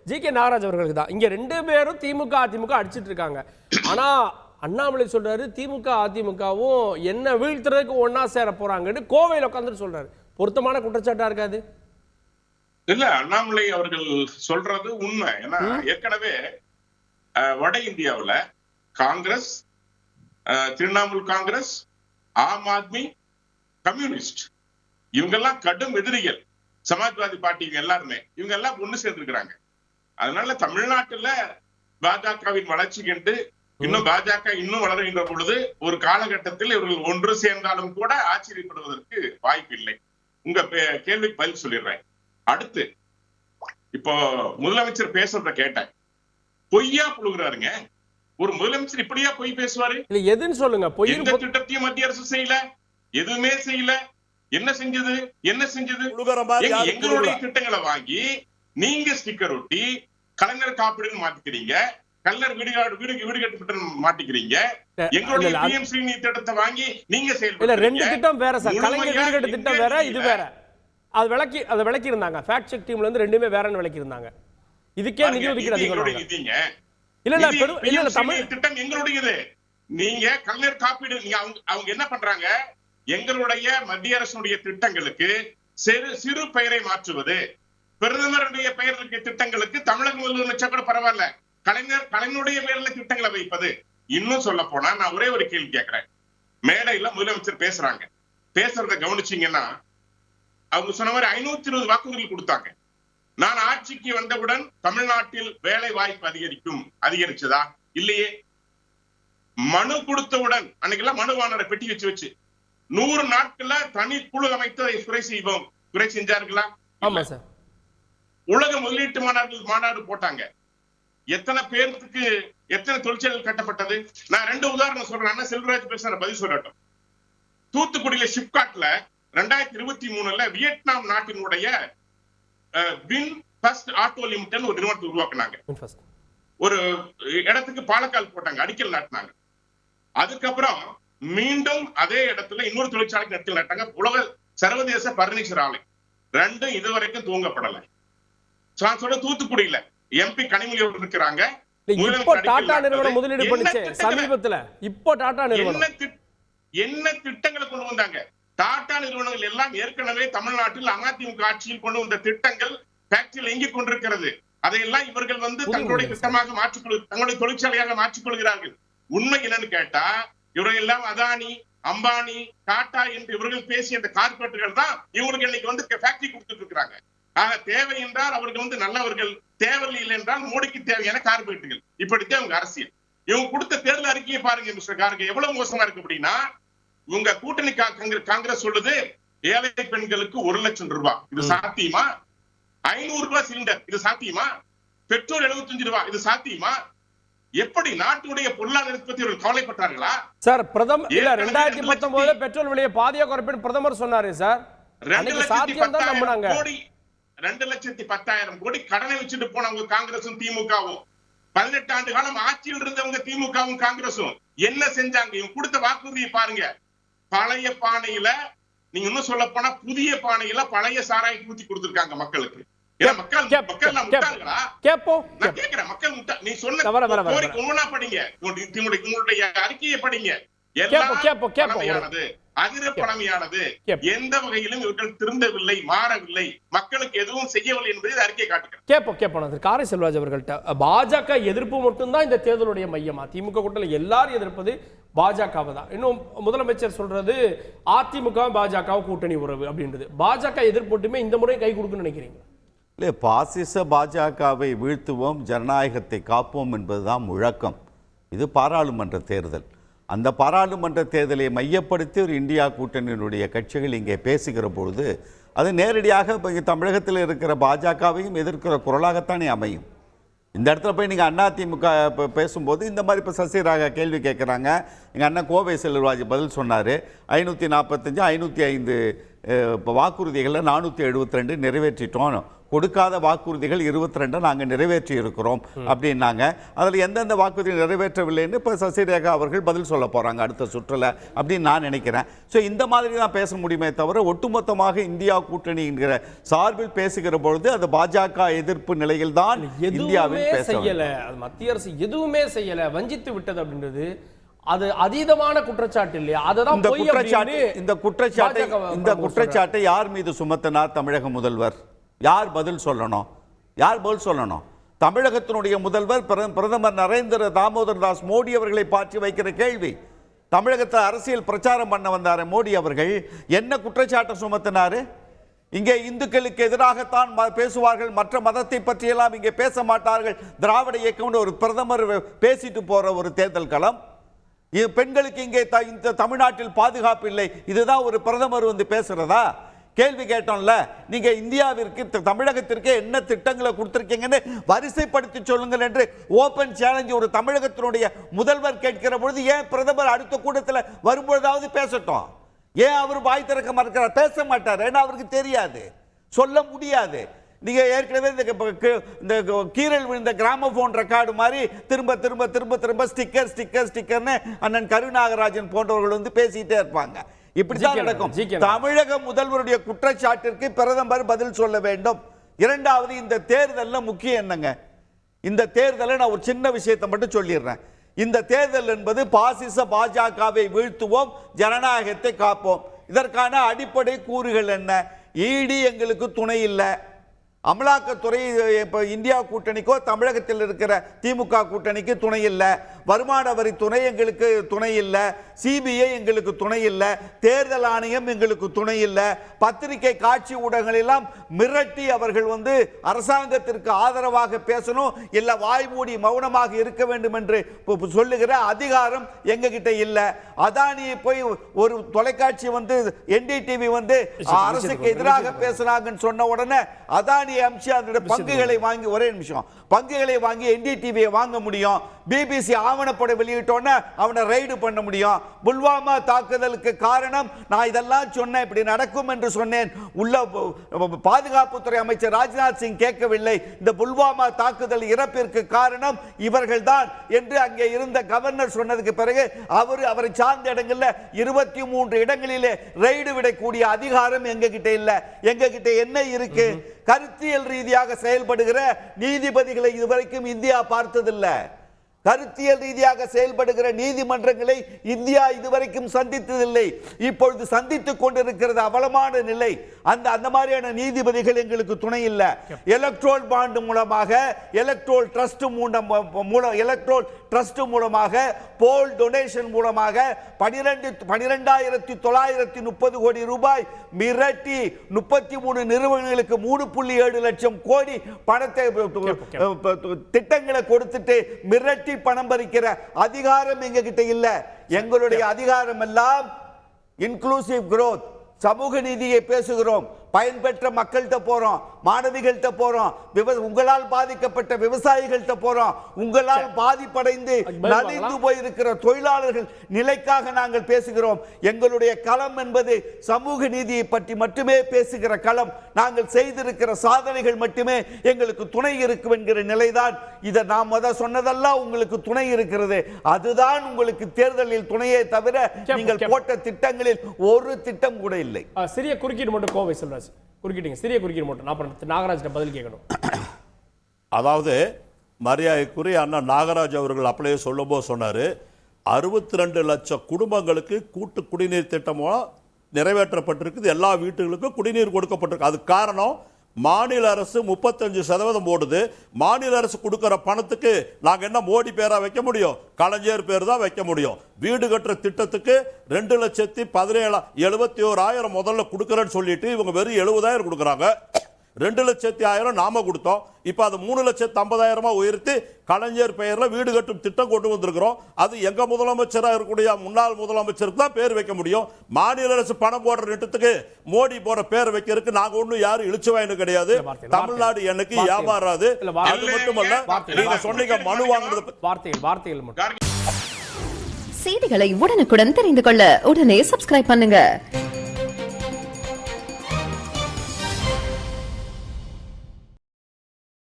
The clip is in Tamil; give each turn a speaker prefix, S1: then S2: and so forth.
S1: ஜி.கே. நாகராஜ் அவர்களுக்கு தான். இங்க 2 பேரும் திமுக அதிமுக அடிச்சிட்டு இருக்காங்க. ஆனா அண்ணாமலை சொல்றாரு திமுக அதிமுகவும் என்ன வீழ்த்துறதுக்கு ஒன்னா சேர போறாங்கன்னு கோவையில் உட்காந்துட்டு சொல்றாரு. பொருத்தமான குற்றச்சாட்டா இருக்காது?
S2: இல்ல, அண்ணாமலை அவர்கள் சொல்றது உண்மை. ஏன்னா ஏற்கனவே வட இந்தியாவுல காங்கிரஸ், திரிணாமுல் காங்கிரஸ், ஆம் ஆத்மி, கம்யூனிஸ்ட் இவங்கெல்லாம் கடும் எதிரிகள். சமாஜ்வாதி பார்ட்டி எல்லாருமே இவங்க எல்லாம் ஒண்ணு சேர்ந்திருக்கிறாங்க. அதனால தமிழ்நாட்டுல பாஜகவின் வளர்ச்சி கண்டு இன்னும் பாஜக இன்னும் வளருகின்ற பொழுது ஒரு காலகட்டத்தில் இவர்கள் ஒன்று சேர்ந்தாலும் கூட ஆச்சரியப்படுவதற்கு வாய்ப்பு இல்லை. உங்க கேள்விக்கு பதில் சொல்லிடுறேன். அடுத்து இப்போ முதலமைச்சர் பேசுறத கேட்டேன். பொய்யா புழுகிறாருங்க. ஒரு முதலமைச்சர் இப்படியா பொய் பேசுவாரு?
S1: இல்ல எதுன்னு சொல்லுங்க.
S2: எந்த திட்டத்தையும் மத்திய அரசு செய்யல, எதுவுமே செய்யல. என்ன செஞ்சது? எங்களுடைய திட்டங்களை வாங்கி நீங்க ஸ்டிக்கர் ஒட்டி கலைஞர் காப்பீடுன்னு மாத்திக்கிறீங்க, கலைஞர் வீடு கட்டு திட்டம் மாட்டிக்கிறீங்க. எங்களுடைய பிஎம்சி திட்டத்தை வாங்கி நீங்க செயல்படுறீங்க.
S1: 2 திட்டம் வேற சார். கலைஞர் வீடு கட்டு திட்டம் வேற, இது வேற. அதை விளக்கி இருந்தாங்க. ஃபேக்ட் செக் டீம்ல இருந்து 2மே வேறன்னு விளக்கி இருந்தாங்க. இதுக்கே நிதி ஒதுக்கீடு
S2: நிதிங்க.
S1: இல்ல தமிழ்
S2: திட்டம் எங்களுடையது. நீங்க கலைஞர் காப்பீடு அவங்க என்ன பண்றாங்க? எங்களுடைய மத்திய அரசுடைய திட்டங்களுக்கு சிறு பெயரை மாற்றுவது, பிரதமருடைய பெயருக்கு திட்டங்களுக்கு தமிழக முதல்வர் வச்சா கூட பரவாயில்ல, கலைஞருடைய பெயர்ல திட்டங்களை வைப்பது. இன்னும் சொல்ல போனா நான் ஒரே ஒரு கேள்வி கேட்கிறேன். மேடையில முதலமைச்சர் பேசுறாங்க. பேசுறத கவனிச்சீங்கன்னா அவங்க சொன்ன மாதிரி 520 வாக்குறுதிகள் கொடுத்தாங்க. நான் ஆட்சிக்கு வந்தவுடன் தமிழ்நாட்டில் வேலை வாய்ப்பு அதிகரிச்சதா? இல்லையே. மனு கொடுத்தவுடன் அன்னைக்கெல்லாம் மனுவானரை பெட்டி வச்சு 100 நாட்கள்ல தனி குழு அமைத்து அதை குறை செய்வோம். குறை செஞ்சார்களா?
S1: ஆமா சார்.
S2: உலக முதலீட்டு மாநாடு போட்டாங்க. எத்தனை பேருக்கு எத்தனை தொழிற்சாலைகள் கட்டப்பட்டது? நான் 2 உதாரணம் சொல்றேன். செல்வராஜ் பேசுற பதில் சொல்லட்டும். தூத்துக்குடியில ஷிப்காட்ல 2023 வியட்நாம் நாட்டினுடைய வின் ஃபர்ஸ்ட் ஆட்டோ லிமிடெட் ஒரு நிறுவனத்தை உருவாக்குனாங்க. ஒரு இடத்துக்கு பாலக்கால் போட்டாங்க, அடிக்கல் நாட்டினாங்க. அதுக்கப்புறம் மீண்டும் அதே இடத்துல இன்னொரு தொழிற்சாலைக்கு அடிக்கல் நாட்டாங்க. உலக சர்வதேச பர்னிச்சர் ஆலை. 2 இதுவரைக்கும் துவங்கப்படலை. சொல்ற தூத்துக்குடியில எம்பி கனிமொழி அவர்கள் இருக்கிறாங்க.
S1: இப்போ டாடா நிறுவனம் முதலீடு பண்ணுச்சு சமீபத்துல. இப்போ டாடா நிறுவனம்
S2: என்ன திட்டங்களை கொண்டு வந்தாங்க? டாடா நிறுவனங்கள் எல்லாம் ஏற்கனவே தமிழ்நாட்டில் அதிமுக ஆட்சியில் கொண்டு வந்த திட்டங்கள் ஃபேக்டரியில் இயங்கிக் கொண்டிருக்கிறது. அதையெல்லாம் இவர்கள் தங்களுடைய திட்டமாக தங்களுடைய தொழிற்சாலையாக மாற்றிக்கொள்கிறார்கள். உண்மை என்னன்னு கேட்டா இவர்கள் எல்லாம் அதானி, அம்பானி, டாடா என்று இவர்கள் பேசிய அந்த கார்பரேட்டுகள் தான் இவங்களுக்கு இன்னைக்கு ஃபேக்டரி கொடுத்துட்டு இருக்காங்க. ஆக தேவை என்றால் அவர்கள் நல்லவர்கள், தேவையில்லை என்றால் மோடிக்கு தேவையான கார்பரேட்டுகள். இப்படித்தான் அவங்க அரசியல். இவங்க கொடுத்த தேர்தல் அறிக்கையை பாருங்க மிஸ்டர் கார்கே, எவ்வளவு மோசமா இருக்கு அப்படின்னா, உங்க கூட்டணி காங்கிரஸ் சொல்லுது ஏழை பெண்களுக்கு 1 லட்சம் ரூபாய். இது சாத்தியமா? 500 ரூபாய் சிலிண்டர், இது சாத்தியமா? பெட்ரோல் 75 ரூபாய், இது சாத்தியமா? எப்படி நாட்டுடைய பொருளாதாரத்தை பத்தி இவர்கள் கவலைப்பட்டார்களா?
S1: சார் பிரதமர் 2019 பெட்ரோல் விலையை பாதியா குறைப்பேன்னு பிரதமர் சொன்னாரு சார்.
S2: 2,10,000 கோடி கடனை வச்சுட்டு போனவங்க காங்கிரசும் திமுகவும். 18 ஆண்டு காலம் ஆட்சியில் இருந்தவங்க திமுகவும் காங்கிரசும் என்ன செஞ்சாங்க? இவங்க கொடுத்த வாக்குறுதியை பாருங்க. பழைய பானையில, நீங்க இன்னும் சொல்ல போனா புதிய பானையில பழைய சாராயை ஊத்தி கொடுத்திருக்காங்க மக்களுக்கு. நீ சொன்ன படிங்க, உங்களுடைய அறிக்கையை படிங்க. அதிரப்பணமையானது எந்த வகையிலும் இவர்கள் திருந்தவில்லை, மாறவில்லை, மக்களுக்கு எதுவும் செய்யவில்லை என்பதை அறிக்கை காட்டுகிறேன்.
S1: கேட்போம் காரை செல்வராஜ் அவர்கள்ட்ட. பாஜக எதிர்ப்பு மட்டும்தான் இந்த தேர்தலுடைய மையமா? திமுக கூட்டத்தில் எல்லாரும் எதிர்ப்பது பாஜகவை தான். இன்னும் முதலமைச்சர் சொல்றது அதிமுக பாஜக கூட்டணி உறவு அப்படின்றது. பாஜக எதிர்ப்பு மட்டுமே இந்த முறை கை கொடுக்குன்னு நினைக்கிறீங்க?
S3: இல்லை, பாசிச பாஜகவை வீழ்த்துவோம், ஜனநாயகத்தை காப்போம் என்பதுதான் முழக்கம். இது பாராளுமன்ற தேர்தல். அந்த பாராளுமன்ற தேர்தலை மையப்படுத்தி ஒரு இந்தியா கூட்டணியினுடைய கட்சிகள் இங்கே பேசுகிற பொழுது அது நேரடியாக இப்போ தமிழகத்தில் இருக்கிற பாஜகவையும் எதிர்க்கிற குரலாகத்தானே அமையும். இந்த இடத்துல போய் நீங்கள் அதிமுக பேசும்போது இந்த மாதிரி இப்போ சசிராக கேள்வி கேட்குறாங்க. எங்கள் அண்ணன் கோவை செல்வராஜ் பதில் சொன்னார். 545 505 இப்போ வாக்குறுதிகளில் 472 நிறைவேற்றிட்டோம், கொடுக்காத வாக்குறுதிகள் 22 நாங்கள் நிறைவேற்றி இருக்கிறோம் அப்படின்னாங்க. அதில் எந்தெந்த வாக்குறுதிகள் நிறைவேற்றவில்லைன்னு இப்போ சசிரேகா அவர்கள் பதில் சொல்ல போகிறாங்க அடுத்த சுற்றில் அப்படின்னு நான் நினைக்கிறேன். ஸோ இந்த மாதிரி தான் பேச முடியுமே தவிர ஒட்டுமொத்தமாக இந்தியா கூட்டணி என்கிற சார்பில் பேசுகிற பொழுது அது பாஜக எதிர்ப்பு நிலையில் தான் இந்தியாவில்
S1: செய்யல. மத்திய அரசு எதுவுமே செய்யல, வஞ்சித்து விட்டது அப்படின்றது அது அதீதமான குற்றச்சாட்டு இல்லையா? அதுதான்
S3: இந்த குற்றச்சாட்டை யார் மீது சுமத்தினார் தமிழக முதல்வர்? யார் பதில் சொல்லணும்? யார் பதில் சொல்லணும்? தமிழகத்தினுடைய முதல்வர் பிரதமர் நரேந்திர தாமோதர் தாஸ் மோடி அவர்களை பாற்றி வைக்கிற கேள்வி. தமிழகத்தில் அரசியல் பிரச்சாரம் பண்ண வந்தார் மோடி அவர்கள், என்ன குற்றச்சாட்டை சுமத்தினாரு? இங்கே இந்துக்களுக்கு எதிராகத்தான் பேசுவார்கள், மற்ற மதத்தை பற்றியெல்லாம் இங்கே பேச மாட்டார்கள், திராவிட இயக்கம்னு ஒரு பிரதமர் பேசிட்டு போற ஒரு தேர்தல் களம். பெண்களுக்கு இங்கே இந்த தமிழ்நாட்டில் பாதுகாப்பு இல்லை, இதுதான் ஒரு பிரதமர் வந்து பேசுறதா? கேள்வி கேட்டோம்ல, நீங்க இந்தியாவிற்கு தமிழகத்திற்கு என்ன திட்டங்களை கொடுத்திருக்கீங்கன்னு வரிசைப்படுத்தி சொல்லுங்கள் என்று ஓபன் சேலஞ்ச் ஒரு தமிழகத்தினுடைய முதல்வர் கேட்கிற பொழுது ஏன் பிரதமர் அடுத்த கூட்டத்தில் வரும்பொழுதாவது பேசட்டும்? ஏன் அவர் வாய் திறக்க மறுக்கிறார்? பேச மாட்டார், ஏன்னா அவருக்கு தெரியாது, சொல்ல முடியாது. நீங்க ஏற்கனவே இந்த கீரல் விழுந்த கிராமபோன் ரெக்கார்டு மாதிரி திரும்ப திரும்ப திரும்ப திரும்ப ஸ்டிக்கர் ஸ்டிக்கர் ஸ்டிக்கர்னு அண்ணன் கருநாகராஜன் போன்றவர்கள் வந்து பேசிட்டே இருப்பாங்க. இப்படிதான் நடக்கும். தமிழக முதல்வருடைய குற்றச்சாட்டிற்கு பிரதமர் பதில் சொல்ல வேண்டும். இரண்டாவது, இந்த தேர்தலில் முக்கியம் என்னங்க? இந்த தேர்தலில் நான் ஒரு சின்ன விஷயத்தை மட்டும் சொல்லிடுறேன். இந்த தேர்தல் என்பது பாசிச பாஜகவை வீழ்த்துவோம், ஜனநாயகத்தை காப்போம். இதற்கான அடிப்படை கூறுகள் என்ன? இடி எங்களுக்கு துணை இல்லை, அமலாக்கத்துறை இப்போ இந்தியா கூட்டணிக்கோ தமிழகத்தில் இருக்கிற திமுக கூட்டணிக்கு துணை இல்லை, வருமான வரித்துறை எங்களுக்கு துணை இல்லை, சிபிஐ எங்களுக்கு துணை இல்லை, தேர்தல் ஆணையம் எங்களுக்கு துணை இல்லை, பத்திரிகை காட்சி ஊடகங்கள் எல்லாம் மிரட்டி அவர்கள் வந்து அரசாங்கத்திற்கு ஆதரவாக பேசணும், இல்லை வாய்மூடி மௌனமாக இருக்க வேண்டும் என்று சொல்லுகிற அதிகாரம் எங்க கிட்ட இல்லை. அதானியை போய் ஒரு தொலைக்காட்சி வந்து என்டிடிவி வந்து அரசுக்கு எதிராக பேசுறாங்கன்னு சொன்ன உடனே அதானி பங்குகளை வாங்கி, ஒரே நிமிஷம், பங்குகளை வாங்கி என்டிடிவியை வாங்க முடியும். பிபிசி ஆவணப்பட வெளியிட்டோன்னு அவனை ரைடு பண்ண முடியும். புல்வாமா தாக்குதலுக்கு காரணம் நான் இதெல்லாம் சொன்னேன், இப்படி நடக்கும் என்று சொன்னேன். உள்ள பாதுகாப்புத்துறை அமைச்சர் ராஜ்நாத் சிங் கேட்கவில்லை. இந்த புல்வாமா தாக்குதல் இறப்பிற்கு காரணம் இவர்கள் தான் என்று அங்கே இருந்த கவர்னர் சொன்னதுக்கு பிறகு அவரை சார்ந்த இடங்கள்ல 23 இடங்களிலே ரைடு விடக்கூடிய அதிகாரம் எங்க கிட்ட இல்ல. எங்க கிட்ட என்ன இருக்கு? கருத்தியல் ரீதியாக செயல்படுகிற நீதிபதிகளை இதுவரைக்கும் இந்தியா பார்த்ததில்லை. கருத்தியல் ரீதியாக செயல்படுகிற நீதிமன்றங்களை இந்தியா இதுவரைக்கும் சந்தித்ததில்லை. இப்பொழுது சந்தித்துக் கொண்டிருக்கிறது அவலமான நிலை. அந்த மாதிரியான நீதிபதிகள் எங்களுக்கு துணை இல்லை. எலக்ட்ரோல் பாண்ட் மூலமாக, எலக்ட்ரோல் ட்ரஸ்ட் மூலமாக, போல் டொனேஷன் மூலமாக 12,930 கோடி ரூபாய் மிரட்டி 33 நிறுவனங்களுக்கு 3.7 லட்சம் கோடி பணத்தை திட்டங்களை கொடுத்துட்டு மிரட்டி பணம் பறிக்கிற அதிகாரம் எங்க கிட்ட இல்ல. எங்களுடைய அதிகாரம் எல்லாம் இன்க்ளூசிவ் growth, சமூக நீதியை பேசுகிறோம், பயன்பெற்ற மக்கள்கிட்ட போறோம், மாணவிகள்கிட்ட போறோம், உங்களால் பாதிக்கப்பட்ட விவசாயிகள்கிட்ட போறோம், உங்களால் பாதிப்படைந்து நலிந்து போயிருக்கிற தொழிலாளர்கள் நிலைக்காக நாங்கள் பேசுகிறோம். எங்களுடைய களம் என்பது சமூக நீதியை பற்றி மட்டுமே பேசுகிற களம். நாங்கள் செய்திருக்கிற சாதனைகள் மட்டுமே எங்களுக்கு துணை இருக்கும் என்கிற நிலைதான். இதை நாம் சொன்னதெல்லாம் உங்களுக்கு துணை இருக்கிறது, அதுதான் உங்களுக்கு தேர்தலில் துணையே தவிர நீங்கள் போட்ட திட்டங்களில் ஒரு திட்டம் கூட இல்லை.
S1: சிறிய குறுக்கீடு மட்டும் கோவை சொல்றாரு. குறுக்கிட்டீங்க, சிறிய குறுக்கீடு மட்டும். நான் நாகராஜ் பதில் கேட்கணும்.
S4: அதாவது மரியாதைக்குரிய அண்ணா நாகராஜ் அவர்கள் அப்படியே சொல்லும்போது சொன்னாரு, 62 லட்சம் குடும்பங்களுக்கு கூட்டு குடிநீர் திட்டம் நிறைவேற்றப்பட்டிருக்குது, எல்லா வீட்டுகளுக்கும் குடிநீர் கொடுக்கப்பட்டிருக்கு. அது காரணம் மாநில அரசு 35% போடுது. மாநில அரசு கொடுக்கிற பணத்துக்கு நாங்க என்ன மோடி பேரா வைக்க முடியும்? கலைஞர் பேர் தான் வைக்க முடியும். வீடு கட்டுற திட்டத்துக்கு 2,17,71,000 முதல்ல கொடுக்கறேன்னு சொல்லிட்டு இவங்க வெறும் 70,000 கொடுக்கறாங்க. 2,00,000 நாம கொடுத்தோம். இப்ப அது 3,50,000 உயர்த்தி கலைஞர் பெயர்ல வீடு கட்டும் திட்டம் கொண்டு வந்திருக்கிறோம். அது எங்க முதலமைச்சராக இருக்கக்கூடிய முன்னாள் முதலமைச்சருக்கு தான் பேர் வைக்க முடியும். மாநில அரசு பணம் போடுற திட்டத்துக்கு மோடி போற பேர் வைக்கிறதுக்கு நாங்க ஒண்ணும் யாரும் இழுச்சுவாயின்னு கிடையாது. தமிழ்நாடு எனக்கு ஏமாறாது. அது மட்டுமல்ல, நீங்க சொன்னீங்க மனு வாங்குறது
S1: வார்த்தைகள் மட்டும்.
S5: செய்திகளை உடனுக்குடன் தெரிந்து கொள்ள உடனே சப்ஸ்கிரைப் பண்ணுங்க.